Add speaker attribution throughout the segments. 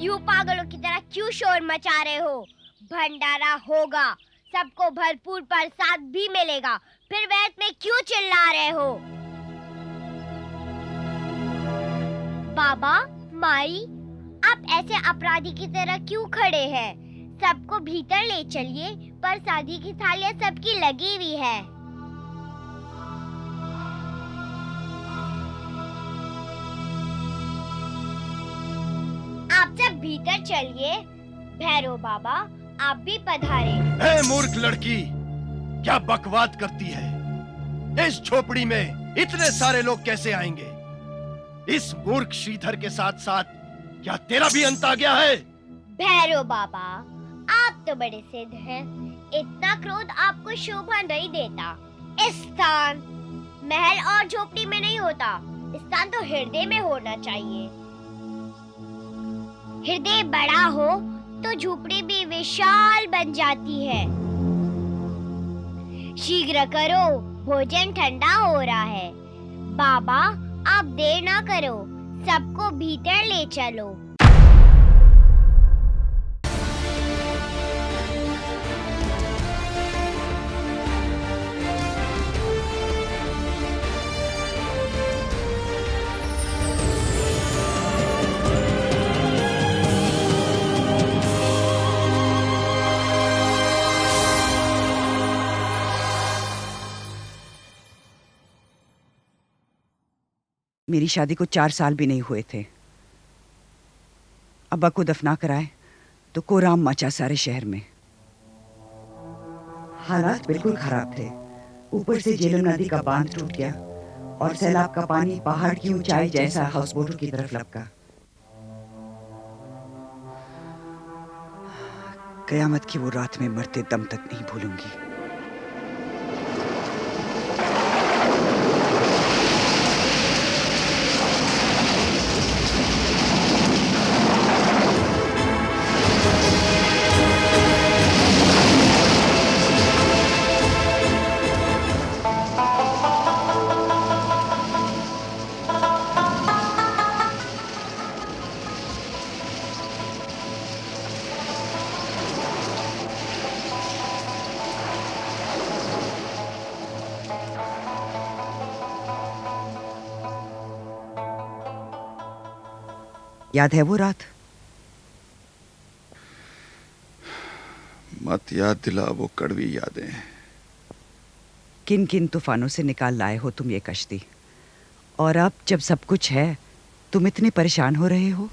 Speaker 1: यूं पागलों की तरह क्यों शोर मचा रहे हो? भंडारा होगा, सबको भरपूर प्रसाद भी मिलेगा, फिर वैत में क्यों चिल्ला रहे हो? बाबा, माई, आप ऐसे अपराधी की तरह क्यों खड़े हैं? सबको भीतर ले चलिए, प्रसादी की थालियां सबकी लगी हुई है। आप सब भीतर चलिए। भैरव बाबा, आप भी पधारे।
Speaker 2: ए मूर्ख लड़की, क्या बकवाद करती है? इस झोपड़ी में इतने सारे लोग कैसे आएंगे? इस मूर्ख श्रीधर के साथ साथ क्या तेरा भी अंत आ गया है?
Speaker 1: भैरव बाबा, आप तो बड़े सिद्ध हैं। इतना क्रोध आपको शोभा नहीं देता। इस स्थान महल और झोपड़ी में नहीं होता, स्थान तो हृदय में होना चाहिए। हृदय बड़ा हो तो झोपड़ी भी विशाल बन जाती है। शीघ्र करो, भोजन ठंडा हो रहा है। बाबा, आप देर ना करो, सबको भीतर ले चलो।
Speaker 3: मेरी शादी को 4 साल भी नहीं हुए थे। अब्बा को दफना कराए तो कोराम मचा सारे शहर में। हालात बिल्कुल खराब थे। ऊपर से झेलम नदी का बांध टूट गया और सैलाब का पानी पहाड़ की ऊंचाई जैसा हाउस बोटों की तरफ लपका। कयामत की वो रात में मरते दम तक नहीं भूलूंगी। याद है वो रात?
Speaker 4: मत याद दिला वो कड़वी यादें।
Speaker 3: किन किन तूफानों से निकाल लाए हो तुम ये कश्ती, और अब जब सब कुछ है तुम इतने परेशान हो रहे हो।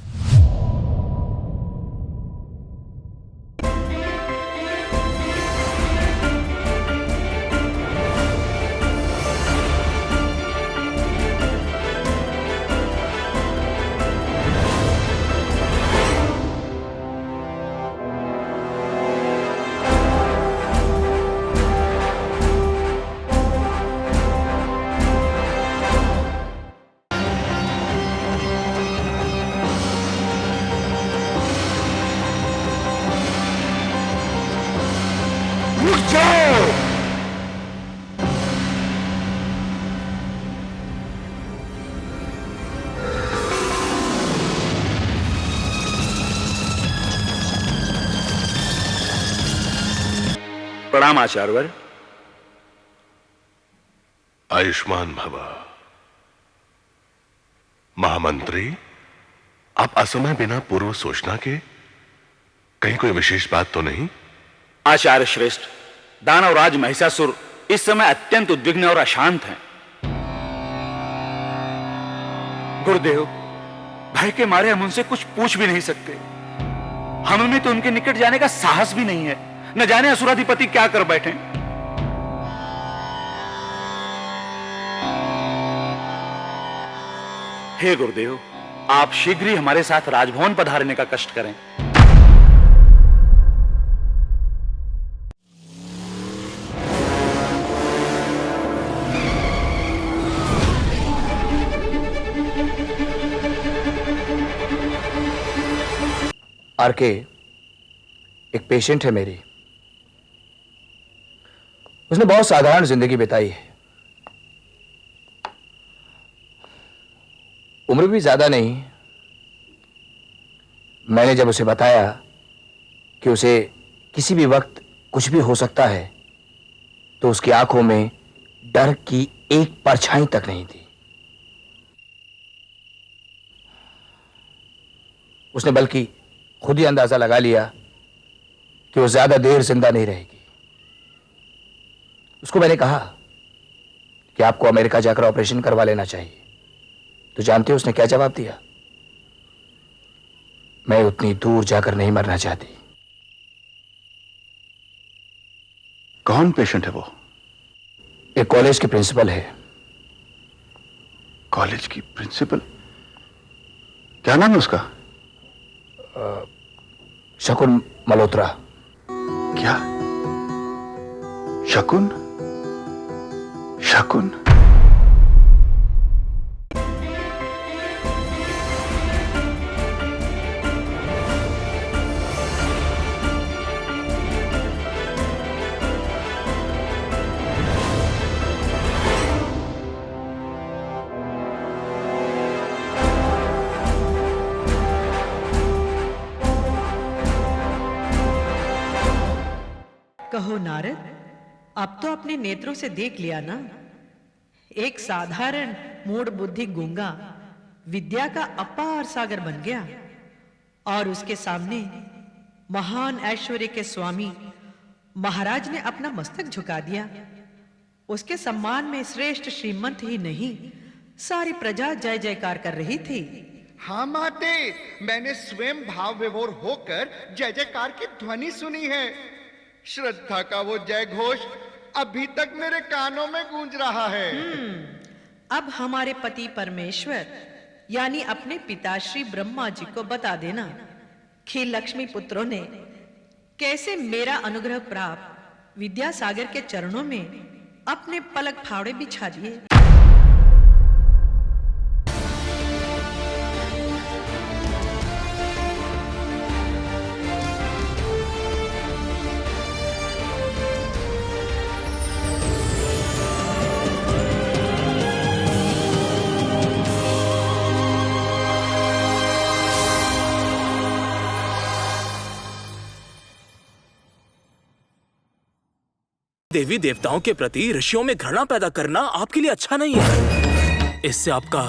Speaker 5: प्रणाम आचार्यवर।
Speaker 6: आयुष्मान भव। महामंत्री, आप असमय बिना पूर्व सूचना के कहीं कोई विशेष बात तो नहीं?
Speaker 5: आचार्य श्रेष्ठ, दानवराज महिषासुर इस समय अत्यंत उद्विग्न और अशांत हैं। गुरुदेव, भय के मारे हम उनसे कुछ पूछ भी नहीं सकते। हमें तो उनके निकट जाने का साहस भी नहीं है। न जाने असुराधिपति क्या कर बैठे। हे गुरुदेव, आप शीघ्र ही हमारे साथ राजभवन पधारने का कष्ट करें।
Speaker 7: आरके, एक पेशेंट है मेरी। उसने बहुत साधारण जिंदगी बिताई है। उम्र भी ज्यादा नहीं। मैंने जब उसे बताया कि उसे किसी भी वक्त कुछ भी हो सकता है, तो उसकी आंखों में डर की एक परछाई तक नहीं थी। उसने बल्कि खुद ही अंदाजा लगा लिया कि वो ज्यादा देर जिंदा नहीं रहेगी। उसको मैंने कहा कि आपको अमेरिका जाकर ऑपरेशन करवा लेना चाहिए, तो जानते हो उसने क्या जवाब दिया? मैं उतनी दूर जाकर नहीं मरना चाहती।
Speaker 4: कौन पेशेंट है वो?
Speaker 7: एक कॉलेज के प्रिंसिपल है।
Speaker 4: कॉलेज की प्रिंसिपल? क्या नाम है उसका?
Speaker 7: शकुन मल्होत्रा।
Speaker 4: क्या? शकुन? शकुन?
Speaker 8: कहो नारद, अब तो अपने नेत्रों से देख लिया ना। एक साधारण मूढ़ बुद्धि गूंगा विद्या का अपार सागर बन गया, और उसके सामने महान ऐश्वर्य के स्वामी महाराज ने अपना मस्तक झुका दिया। उसके सम्मान में श्रेष्ठ श्रीमंत ही नहीं, सारी प्रजा जय जयकार कर रही थी।
Speaker 9: हाँ माते, मैंने स्वयं भाव विभोर होकर जय जयकार की ध्वनि सुनी है। श्रद्धा का वो जय घोष अभी तक मेरे कानों में गूंज रहा है।
Speaker 8: अब हमारे पति परमेश्वर यानी अपने पिताश्री ब्रह्मा जी को बता देना कि लक्ष्मी पुत्रों ने कैसे मेरा अनुग्रह प्राप्त विद्यासागर के चरणों में अपने पलक फावड़े बिछा दिए।
Speaker 10: देवी देवताओं के प्रति ऋषियों में घृणा पैदा करना आपके लिए अच्छा नहीं है। इससे आपका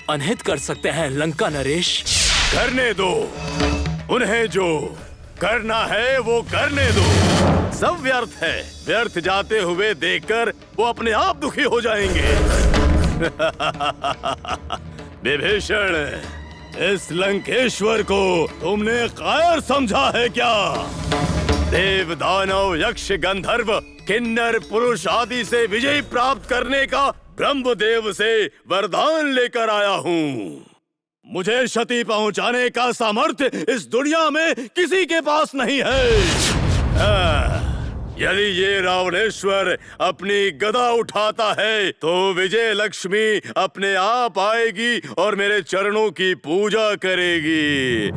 Speaker 10: अनहित कर सकते हैं लंका नरेश।
Speaker 2: करने दो उन्हें, जो करना है वो करने दो। सब व्यर्थ है, व्यर्थ जाते हुए देखकर वो अपने आप दुखी हो जाएंगे। विभीषण, इस लंकेश्वर को तुमने कायर समझा है क्या? देव दानव यक्ष गंधर्व किन्नर पुरुष आदि से विजय प्राप्त करने का ब्रह्मदेव से वरदान लेकर आया हूँ। मुझे क्षति पहुंचाने का सामर्थ्य इस दुनिया में किसी के पास नहीं है। यदि ये रावणेश्वर अपनी गदा उठाता है तो विजय लक्ष्मी अपने आप आएगी और मेरे चरणों की पूजा करेगी।